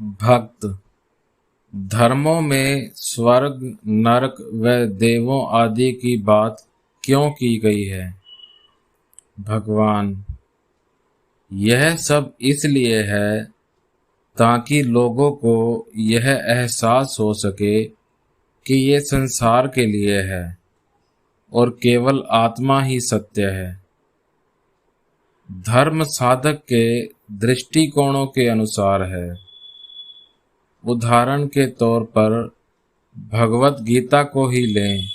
भक्त, धर्मों में स्वर्ग, नरक व देवों आदि की बात क्यों की गई है? भगवान, यह सब इसलिए है ताकि लोगों को यह एहसास हो सके कि ये संसार के लिए है और केवल आत्मा ही सत्य है। धर्म साधक के दृष्टिकोणों के अनुसार है। उदाहरण के तौर पर भगवत गीता को ही लें।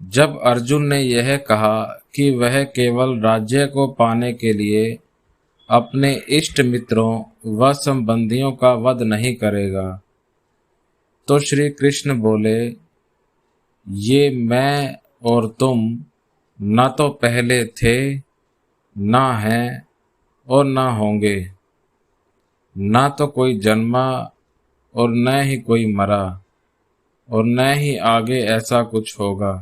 जब अर्जुन ने यह कहा कि वह केवल राज्य को पाने के लिए अपने इष्ट मित्रों व संबंधियों का वध नहीं करेगा, तो श्री कृष्ण बोले, ये मैं और तुम न तो पहले थे, न हैं और न होंगे। न तो कोई जन्मा और न ही कोई मरा और न ही आगे ऐसा कुछ होगा।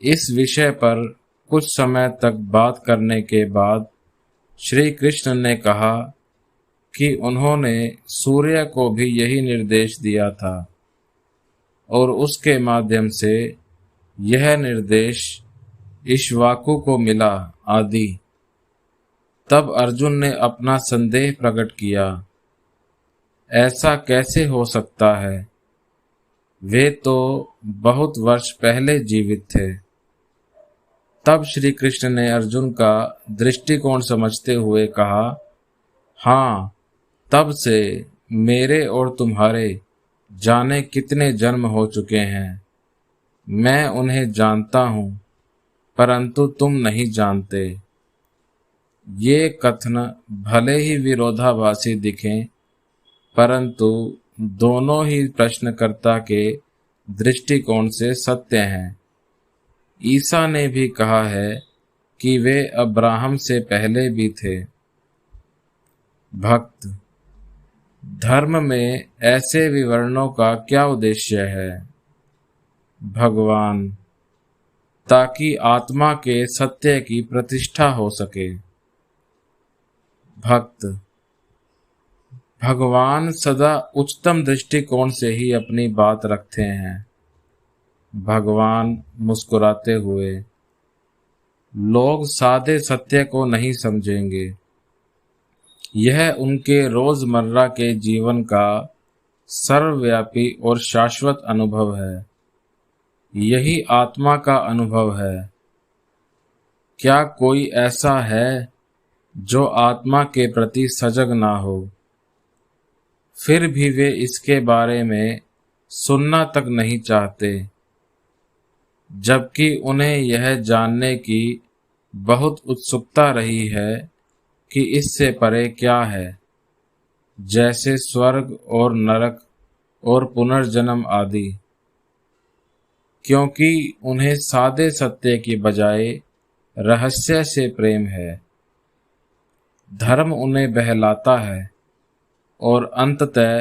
इस विषय पर कुछ समय तक बात करने के बाद श्री कृष्ण ने कहा कि उन्होंने सूर्य को भी यही निर्देश दिया था और उसके माध्यम से यह निर्देश इक्ष्वाकु को मिला आदि। तब अर्जुन ने अपना संदेह प्रकट किया, ऐसा कैसे हो सकता है? वे तो बहुत वर्ष पहले जीवित थे। तब श्री कृष्ण ने अर्जुन का दृष्टिकोण समझते हुए कहा, हाँ, तब से मेरे और तुम्हारे जाने कितने जन्म हो चुके हैं। मैं उन्हें जानता हूँ, परंतु तुम नहीं जानते। ये कथन भले ही विरोधाभासी दिखें, परंतु दोनों ही प्रश्नकर्ता के दृष्टिकोण से सत्य हैं। ईसा ने भी कहा है कि वे अब्राहम से पहले भी थे। भक्त, धर्म में ऐसे विवरणों का क्या उद्देश्य है? भगवान, ताकि आत्मा के सत्य की प्रतिष्ठा हो सके। भक्त, भगवान सदा उच्चतम दृष्टिकोण से ही अपनी बात रखते हैं। भगवान मुस्कुराते हुए, लोग सादे सत्य को नहीं समझेंगे। यह उनके रोजमर्रा के जीवन का सर्वव्यापी और शाश्वत अनुभव है। यही आत्मा का अनुभव है। क्या कोई ऐसा है जो आत्मा के प्रति सजग ना हो? फिर भी वे इसके बारे में सुनना तक नहीं चाहते, जबकि उन्हें यह जानने की बहुत उत्सुकता रही है कि इससे परे क्या है, जैसे स्वर्ग और नरक और पुनर्जन्म आदि। क्योंकि उन्हें सादे सत्य की बजाय रहस्य से प्रेम है। धर्म उन्हें बहलाता है और अंततः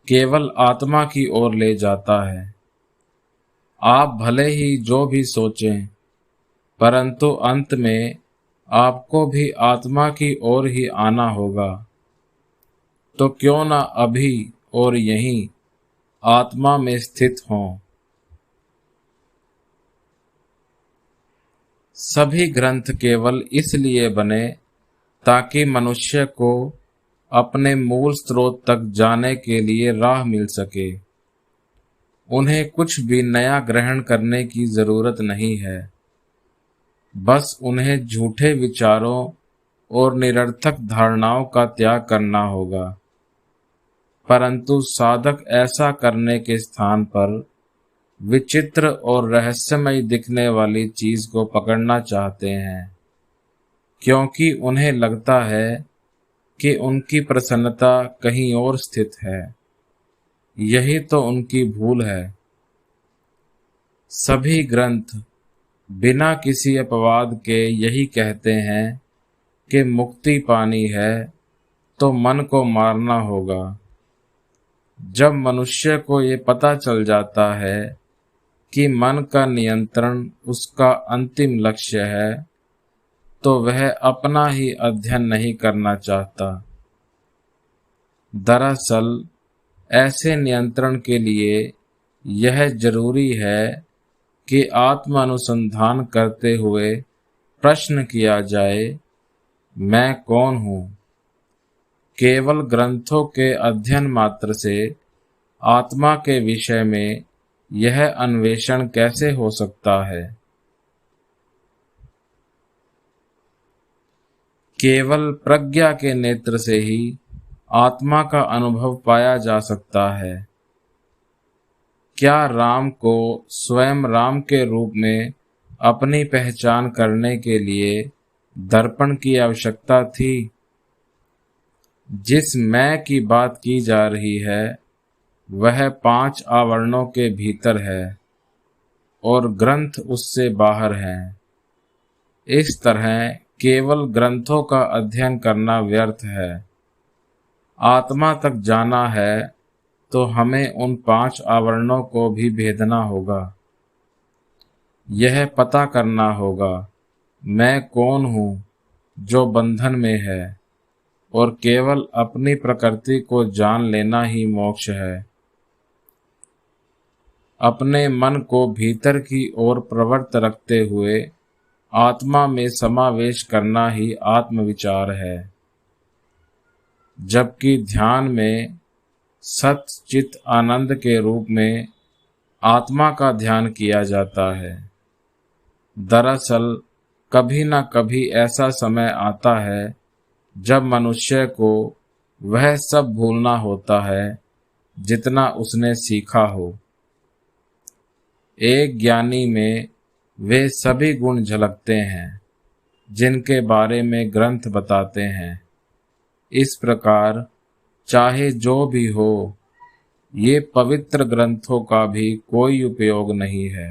केवल आत्मा की ओर ले जाता है। आप भले ही जो भी सोचें, परंतु अंत में आपको भी आत्मा की ओर ही आना होगा। तो क्यों न अभी और यहीं आत्मा में स्थित हों। सभी ग्रंथ केवल इसलिए बने ताकि मनुष्य को अपने मूल स्रोत तक जाने के लिए राह मिल सके। उन्हें कुछ भी नया ग्रहण करने की जरूरत नहीं है। बस उन्हें झूठे विचारों और निरर्थक धारणाओं का त्याग करना होगा। परंतु साधक ऐसा करने के स्थान पर विचित्र और रहस्यमय दिखने वाली चीज को पकड़ना चाहते हैं, क्योंकि उन्हें लगता है कि उनकी प्रसन्नता कहीं और स्थित है। यही तो उनकी भूल है। सभी ग्रंथ बिना किसी अपवाद के यही कहते हैं कि मुक्ति पानी है तो मन को मारना होगा। जब मनुष्य को ये पता चल जाता है कि मन का नियंत्रण उसका अंतिम लक्ष्य है, तो वह अपना ही अध्ययन नहीं करना चाहता। दरअसल ऐसे नियंत्रण के लिए यह जरूरी है कि आत्म अनुसंधान करते हुए प्रश्न किया जाए, मैं कौन हूँ? केवल ग्रंथों के अध्ययन मात्र से आत्मा के विषय में यह अन्वेषण कैसे हो सकता है? केवल प्रज्ञा के नेत्र से ही आत्मा का अनुभव पाया जा सकता है। क्या राम को स्वयं राम के रूप में अपनी पहचान करने के लिए दर्पण की आवश्यकता थी? जिस मैं की बात की जा रही है वह 5 आवरणों के भीतर है और ग्रंथ उससे बाहर हैं। इस तरह केवल ग्रंथों का अध्ययन करना व्यर्थ है। आत्मा तक जाना है तो हमें उन 5 आवरणों को भी भेदना होगा। यह पता करना होगा, मैं कौन हूँ जो बंधन में है, और केवल अपनी प्रकृति को जान लेना ही मोक्ष है। अपने मन को भीतर की ओर प्रवृत्त रखते हुए आत्मा में समावेश करना ही आत्मविचार है। जबकि ध्यान में सत चित आनंद के रूप में आत्मा का ध्यान किया जाता है। दरअसल कभी न कभी ऐसा समय आता है जब मनुष्य को वह सब भूलना होता है जितना उसने सीखा हो। एक ज्ञानी में वे सभी गुण झलकते हैं जिनके बारे में ग्रंथ बताते हैं। इस प्रकार चाहे जो भी हो, ये पवित्र ग्रंथों का भी कोई उपयोग नहीं है।